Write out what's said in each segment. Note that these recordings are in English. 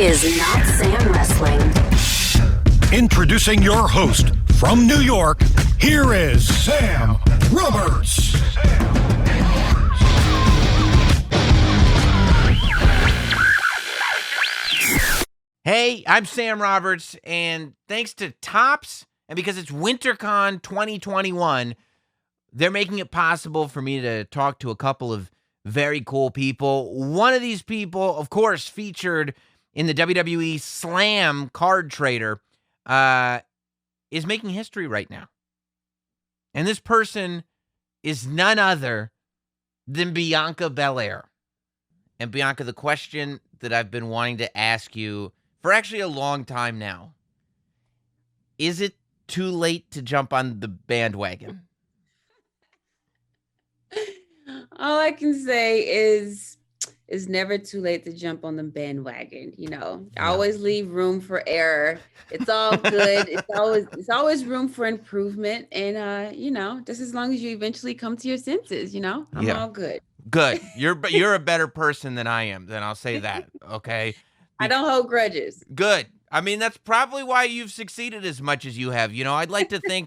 is Notsam Wrestling. Introducing your host from New York, here is Sam Roberts. Hey, I'm Sam Roberts, and thanks to Topps, and because it's WinterCon 2021, they're making it possible for me to talk to a couple of very cool people. One of these people, of course, featured in the WWE Slam card trader, is making history right now. And this person is none other than Bianca Belair. And Bianca, the question that I've been wanting to ask you for actually a long time now, is it too late to jump on the bandwagon? All I can say is it's never too late to jump on the bandwagon. I always leave room for error. It's all good. it's always room for improvement. And just as long as you eventually come to your senses, I'm all good. Good. You're a better person than I am. Then I'll say that. Okay. I don't hold grudges. Good. I mean, that's probably why you've succeeded as much as you have. I'd like to think,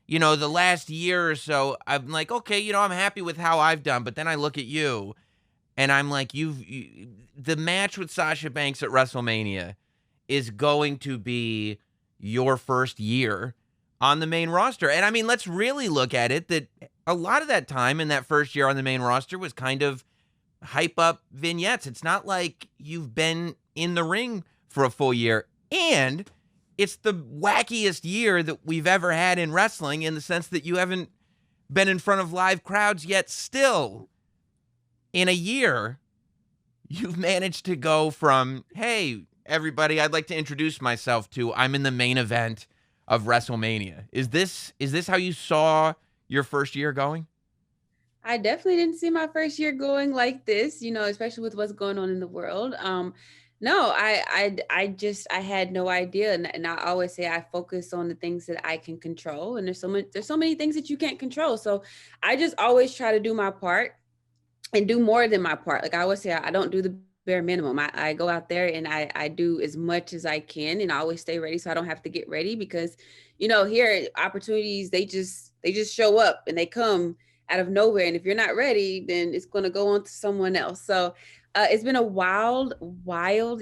the last year or so, I'm like, okay, I'm happy with how I've done. But then I look at you and I'm like, the match with Sasha Banks at WrestleMania is going to be your first year on the main roster. And I mean, let's really look at it that a lot of that time in that first year on the main roster was kind of hype up vignettes. It's not like you've been in the ring for a full year. And it's the wackiest year that we've ever had in wrestling in the sense that you haven't been in front of live crowds yet. Still, in a year, you've managed to go from, hey, everybody, I'd like to introduce myself to, I'm in the main event of WrestleMania. Is this how you saw your first year going? I definitely didn't see my first year going like this, especially with what's going on in the world. No, I had no idea. And I always say I focus on the things that I can control. And there's so many things that you can't control. So I just always try to do my part and do more than my part. Like I always say, I don't do the bare minimum. I go out there and I do as much as I can, and I always stay ready so I don't have to get ready because, here opportunities, they just show up and they come out of nowhere. And if you're not ready, then it's going to go on to someone else. So it's been a wild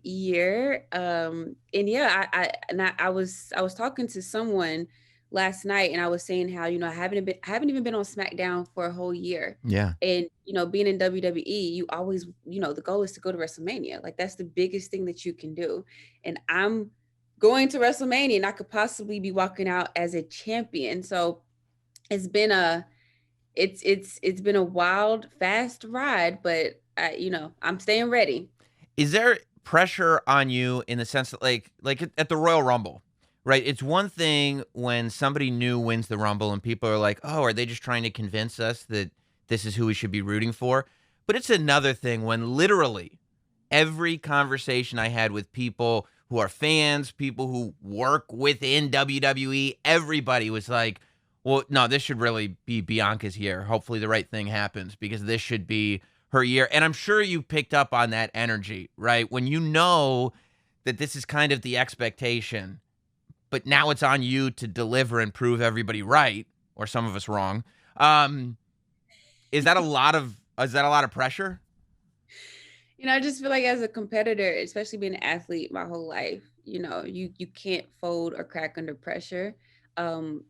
year. And yeah, I was talking to someone last night and I was saying how, I haven't even been on SmackDown for a whole year. Yeah. And, being in WWE, you always, the goal is to go to WrestleMania. Like that's the biggest thing that you can do. And I'm going to WrestleMania and I could possibly be walking out as a champion. So it's been it's been a wild, fast ride, but I'm staying ready. Is there pressure on you in the sense that like at the Royal Rumble, right? It's one thing when somebody new wins the Rumble and people are like, oh, are they just trying to convince us that this is who we should be rooting for? But it's another thing when literally every conversation I had with people who are fans, people who work within WWE, everybody was like, well, no, this should really be Bianca's year. Hopefully the right thing happens because this should be her year. And I'm sure you picked up on that energy, right? When you know that this is kind of the expectation, but now it's on you to deliver and prove everybody right, or some of us wrong. Is that a lot of pressure? I just feel like as a competitor, especially being an athlete my whole life, you can't fold or crack under pressure. Being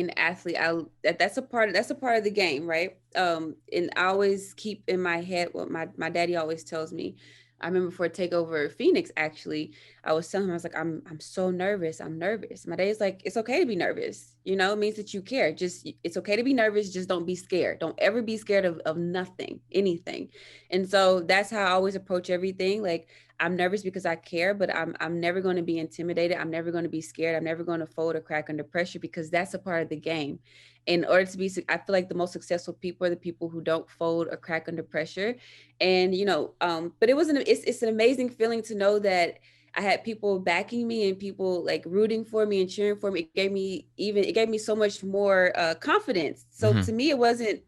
an athlete, that's a part of the game, right? And I always keep in my head what my daddy always tells me. I remember for TakeOver Phoenix, actually, I was telling him, I was like, I'm so nervous. I'm nervous. My dad's like, it's okay to be nervous. It means that you care. It's okay to be nervous. Just don't be scared. Don't ever be scared of nothing, anything. And so that's how I always approach everything. Like I'm nervous because I care, but I'm never going to be intimidated. I'm never going to be scared. I'm never going to fold or crack under pressure because that's a part of the game. In order to be, I feel like the most successful people are the people who don't fold or crack under pressure. And, but it's an amazing feeling to know that I had people backing me and people like rooting for me and cheering for me. It gave me so much more confidence. So to me, it wasn't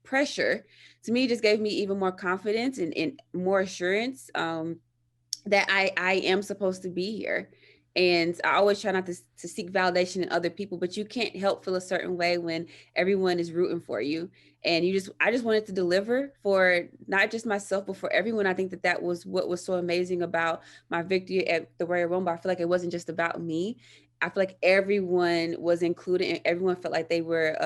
pressure. To me, it just gave me even more confidence and more assurance. that I am supposed to be here. And I always try not to seek validation in other people, but you can't help feel a certain way when everyone is rooting for you. And I just wanted to deliver for not just myself, but for everyone. I think that that was what was so amazing about my victory at the Royal Rumble. I feel like it wasn't just about me. I feel like everyone was included and everyone felt like they were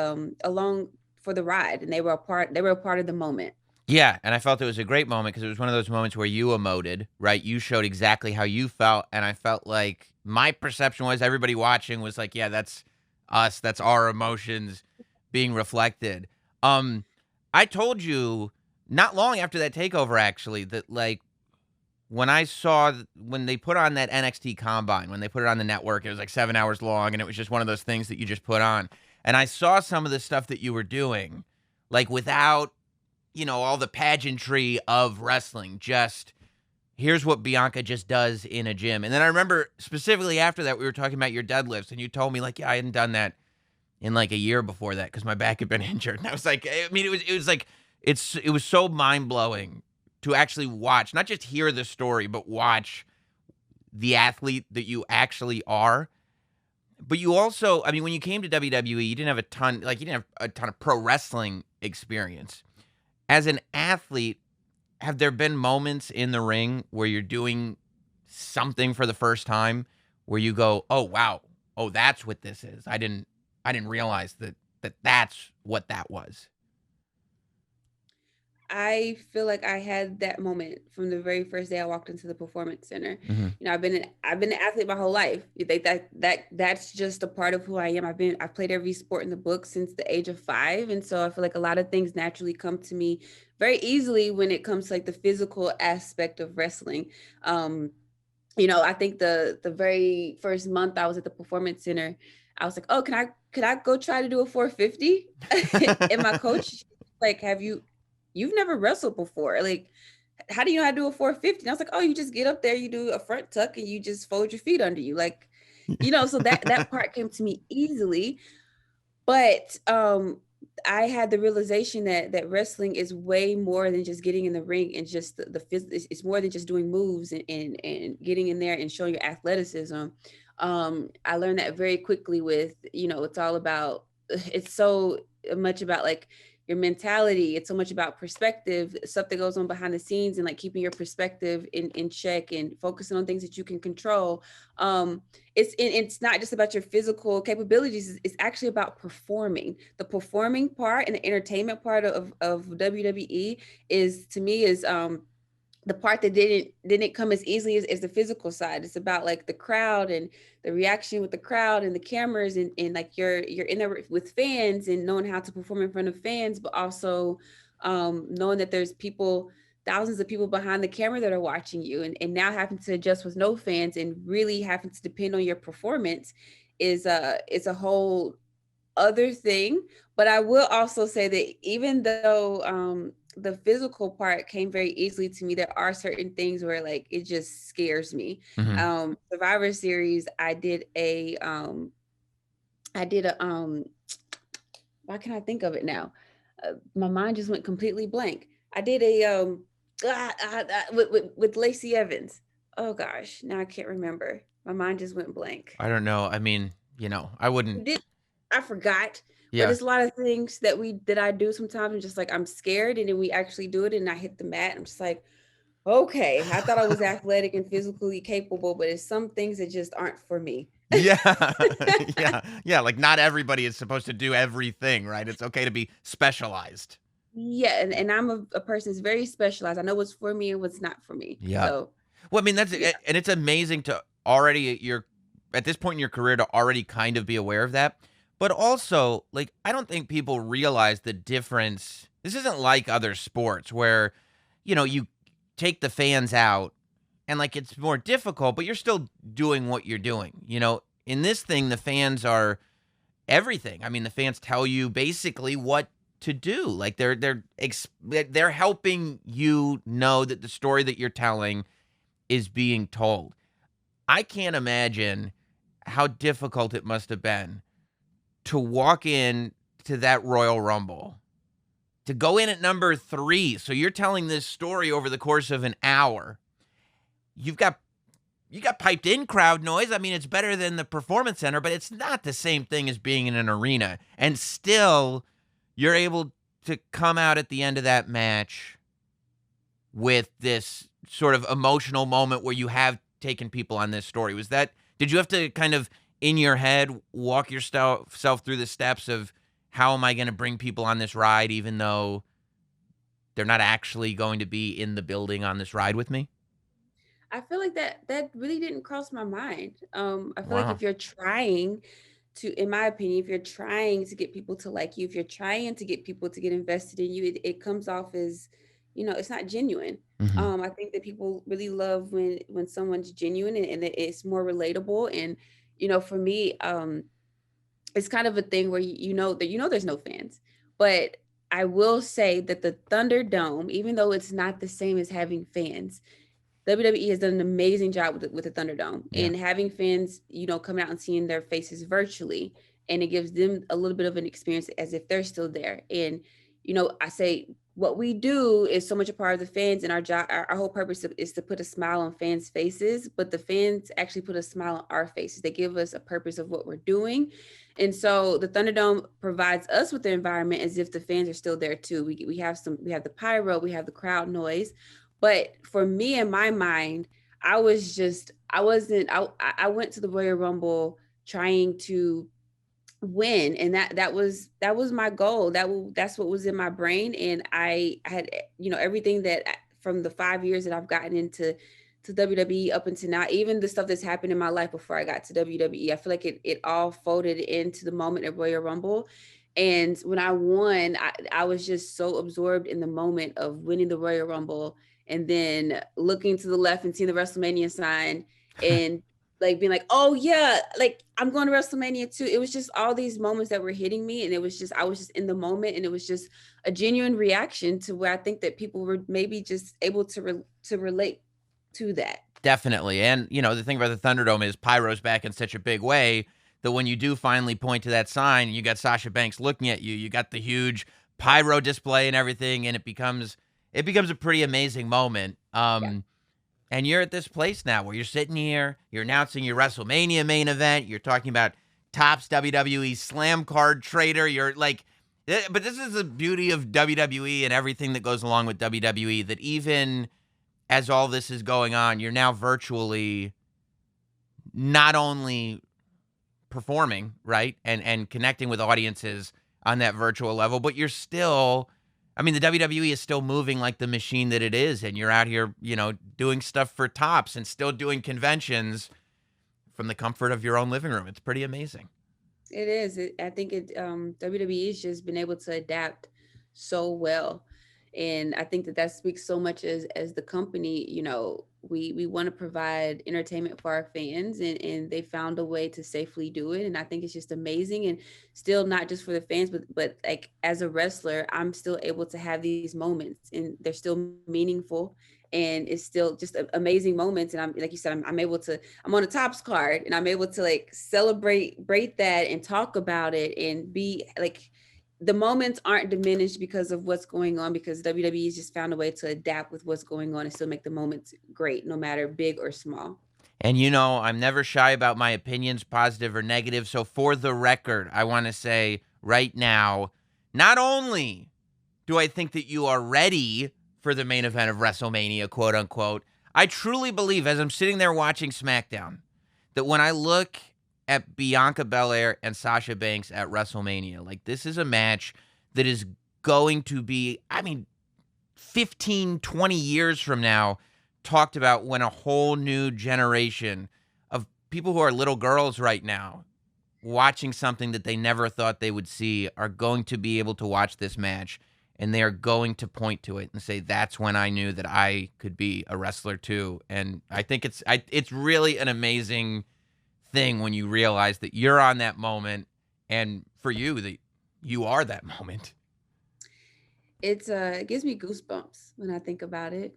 along for the ride and they were a part of the moment. Yeah, and I felt it was a great moment because it was one of those moments where you emoted, right? You showed exactly how you felt, and I felt like my perception was everybody watching was like, "Yeah, that's us. That's our emotions being reflected." Um, I told you not long after that takeover, actually, that like when I saw when they put on that NXT Combine, when they put it on the network, it was like 7 hours long, and it was just one of those things that you just put on. And I saw some of the stuff that you were doing, like without all the pageantry of wrestling. Just here's what Bianca just does in a gym. And then I remember specifically after that, we were talking about your deadlifts, and you told me like, yeah, I hadn't done that in like a year before that because my back had been injured. And I was like, I mean, it was like it was so mind blowing to actually watch, not just hear the story, but watch the athlete that you actually are. But you also, I mean, when you came to WWE, you didn't have you didn't have a ton of pro wrestling experience. As an athlete, have there been moments in the ring where you're doing something for the first time where you go, "Oh, wow. Oh, that's what this is. I didn't realize that's what that was." I feel like I had that moment from the very first day I walked into the performance center. Mhm. I've been an athlete my whole life. That's just a part of who I am. I've played every sport in the book since the age of 5, and so I feel like a lot of things naturally come to me very easily when it comes to like the physical aspect of wrestling. I think the very first month I was at the performance center, I was like, "Oh, can I go try to do a 450?" And my coach like, you've never wrestled before. Like, how do you know how to do a 450?" And I was like, "Oh, you just get up there, you do a front tuck and you just fold your feet under you." Like, so that part came to me easily. But I had the realization that wrestling is way more than just getting in the ring and just the it's more than just doing moves and getting in there and showing your athleticism. I learned that very quickly with, it's all about, it's so much about like your mentality. It's so much about perspective, stuff that goes on behind the scenes and like keeping your perspective in check and focusing on things that you can control. It's not just about your physical capabilities. It's actually about performing. The performing part and the entertainment part of WWE is, to me, is the part that didn't come as easily as the physical side. It's about like the crowd and the reaction with the crowd and the cameras and like you're in there with fans and knowing how to perform in front of fans, but also knowing that there's people, thousands of people behind the camera that are watching you, and now having to adjust with no fans and really having to depend on your performance is a whole other thing. But I will also say that even though the physical part came very easily to me, there are certain things where like it just scares me. Mhm. Survivor Series, I did a why can't I think of it now? My mind just went completely blank. I did a with Lacey Evans. Oh gosh, now I can't remember. My mind just went blank. I don't know. I mean, I wouldn't. Did I forgot, but Yeah. there's a lot of things that I do sometimes and just like I'm scared and then we actually do it and I hit the mat. I'm just like, okay, I thought I was athletic and physically capable, but it's some things that just aren't for me. Yeah. Yeah. Yeah, like not everybody is supposed to do everything, right? It's okay to be specialized. Yeah, and I'm a person that's very specialized. I know what's for me and what's not for me. Yeah. So Well, I mean, yeah. and it's amazing to already you're at this point in your career to already kind of be aware of that. But also, like, I don't think people realize the difference. This isn't like other sports where, you take the fans out and like it's more difficult, but you're still doing what you're doing. In this thing, the fans are everything. I mean, the fans tell you basically what to do. Like they're helping you know that the story that you're telling is being told. I can't imagine how difficult it must have been to walk in to that Royal Rumble, to go in at number 3. So you're telling this story over the course of an hour. you've got piped in crowd noise. I mean, it's better than the performance center, but it's not the same thing as being in an arena. And still, you're able to come out at the end of that match with this sort of emotional moment where you have taken people on this story. Did you have to kind of in your head walk yourself through the steps of how am I going to bring people on this ride, even though they're not actually going to be in the building on this ride with me? I feel like that really didn't cross my mind. I feel like Wow. if you're trying to, in my opinion, if you're trying to get people to like you, if you're trying to get people to get invested in you, it comes off as, it's not genuine. Hmm. I think that people really love when someone's genuine, and that it's more relatable. And for me, it's kind of a thing where there's no fans, but I will say that the Thunderdome, even though it's not the same as having fans, WWE has done an amazing job with the Thunderdome Yeah. and having fans, coming out and seeing their faces virtually, and it gives them a little bit of an experience as if they're still there. And I say what we do is so much a part of the fans, and our job, our whole purpose is to put a smile on fans' faces. But the fans actually put a smile on our faces. They give us a purpose of what we're doing, and so the Thunderdome provides us with the environment as if the fans are still there too. We have the pyro, we have the crowd noise. But for me, in my mind, I wasn't, I went to the Royal Rumble trying to win, and that was my goal. That's what was in my brain. And I had, everything that from the 5 years that I've gotten into WWE up until now, even the stuff that's happened in my life before I got to WWE, I feel like it all folded into the moment at Royal Rumble. And when I won, I was just so absorbed in the moment of winning the Royal Rumble, and then looking to the left and seeing the WrestleMania sign, and like being like, oh yeah, like I'm going to WrestleMania too. It was just all these moments that were hitting me, and I was just in the moment, and it was just a genuine reaction to where I think that people were maybe just able to relate to that. Definitely. And, the thing about the Thunderdome is Pyro's back in such a big way that when you do finally point to that sign, you got Sasha Banks looking at you, you got the huge pyro display and everything, and it becomes a pretty amazing moment. Yeah. And you're at this place now where you're sitting here, you're announcing your WrestleMania main event, you're talking about Topps WWE Slam Card Trader. You're like, but this is the beauty of WWE and everything that goes along with WWE, that even as all this is going on, you're now virtually not only performing, right? And connecting with audiences on that virtual level, but you're still, I mean, the WWE is still moving like the machine that it is, and you're out here, doing stuff for Tops and still doing conventions from the comfort of your own living room. It's pretty amazing. It is. I think WWE has just been able to adapt so well, and I think that speaks so much as the company. We want to provide entertainment for our fans, and they found a way to safely do it, and I think it's just amazing. And still, not just for the fans, but like as a wrestler, I'm still able to have these moments, and they're still meaningful. And it's still just amazing moments. And I'm, like you said, I'm able to, I'm on a Tops card, and I'm able to like celebrate that and talk about it, and be like, the moments aren't diminished because of what's going on, because WWE has just found a way to adapt with what's going on and still make the moments great, no matter big or small. And I'm never shy about my opinions, positive or negative. So for the record, I want to say right now, not only do I think that you are ready for the main event of WrestleMania, quote unquote, I truly believe, as I'm sitting there watching SmackDown, that when I look at Bianca Belair and Sasha Banks at WrestleMania, like, this is a match that is going to be, I mean, 15, 20 years from now, talked about, when a whole new generation of people who are little girls right now watching something that they never thought they would see are going to be able to watch this match, and they are going to point to it and say, that's when I knew that I could be a wrestler too. And I think it's really an amazing thing when you realize that you're on that moment, and for you, that you are that moment. It gives me goosebumps when I think about it.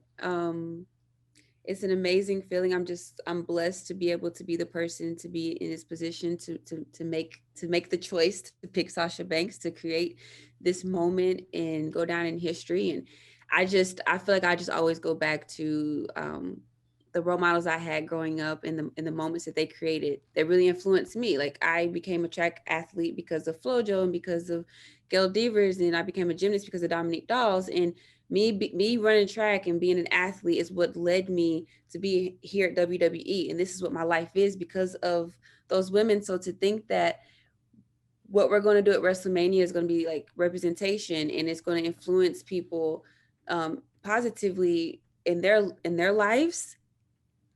It's an amazing feeling. I'm blessed to be able to be the person to be in this position to make the choice to pick Sasha Banks to create this moment and go down in history. And I feel like I just always go back to the role models I had growing up and the moments that they created that really influenced me. Like I became a track athlete because of FloJo and because of Gail Devers, and I became a gymnast because of Dominique Dawes. And me running track and being an athlete is what led me to be here at WWE. And this is what my life is because of those women. So to think that what we're going to do at WrestleMania is going to be like representation, and it's going to influence people positively in their lives.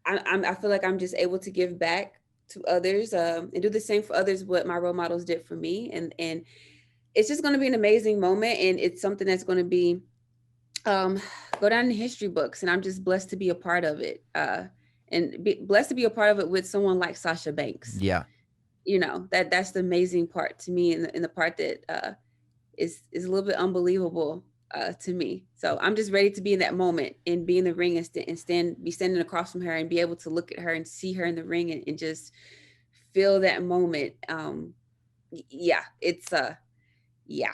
I feel like I'm just able to give back to others and do the same for others what my role models did for me, and it's just going to be an amazing moment, and it's something that's going to be go down in history books, and I'm just blessed to be a part of it, and blessed to be a part of it with someone like Sasha Banks. Yeah. You know, that's the amazing part to me, and the part that is a little bit unbelievable to me. So I'm just ready to be in that moment and be in the ring and be standing across from her and be able to look at her and see her in the ring and just feel that moment. Yeah, it's yeah.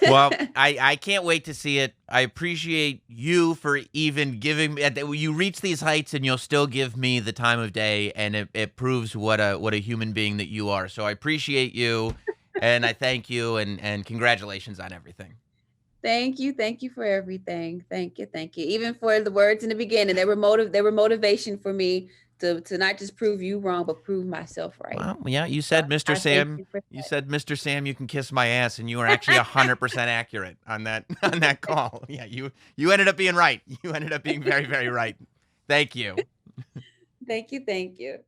Well, I can't wait to see it. I appreciate you for even giving me. You reach these heights and you'll still give me the time of day, and it proves what a human being that you are. So I appreciate you, and I thank you, and congratulations on everything. Thank you for everything. Thank you. Even for the words in the beginning, they were motivation for me to not just prove you wrong, but prove myself right. Well, yeah, you said, Mr. Sam. You said, Mr. Sam, you can kiss my ass, and you were actually 100% accurate on that call. Yeah, you ended up being right. You ended up being very, very right. Thank you. Thank you.